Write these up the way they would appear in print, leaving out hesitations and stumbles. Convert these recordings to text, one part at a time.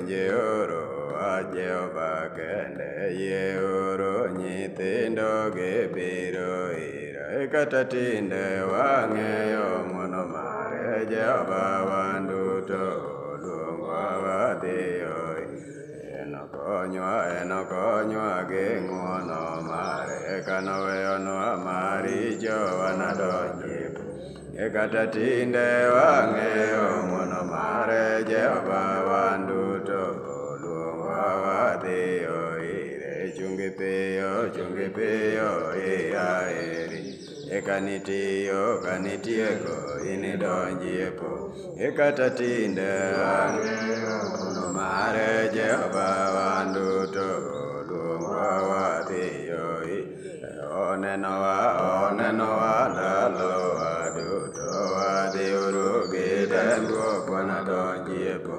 winjiuru wach Jehova kende, yieuru nyithindo biro ira, kata tinde wang'eyo ng'wono mare. Jehova wan duto oluongowa wadhiyo, enokonywa gi ng'wono mare, kanoweyonwa maricho wanadonj kata tinde wang'eyo ng'wono mare. Jehova wan duto oluongowa wadhiyo ire, chungi piyo iya iri, kanitiyo kanitieko inidonj po, kata tinde wang'eyo ng'wono mare. Jehova wan duto oluongowa wadhiyo ire, onenowa ndalowa duto, wadhiyouru gi dendruok wanadonj po,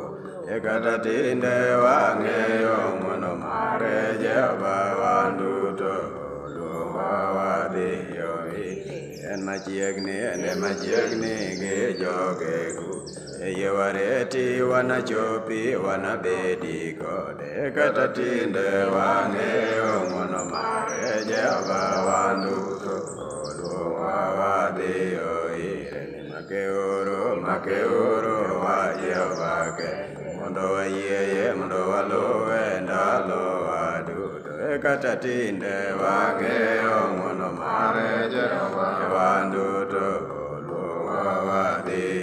kata tinde wang'eyo ng'wono mare. Jehova wan duto oluongowa wadhiyo ire, en machiegni gi jogegu, yie wareti wanachopi wanabedi kode, kata tinde wang'eyo ng'wono mare. Jehova wan duto oluongowa wadhiyo ire, makeuru wach Jehova mondo wayieye mondo waluwe ndalowa duto, kata tinde wang'eyo ng'wono mare. Jehova wan duto oluongowa wadhiyo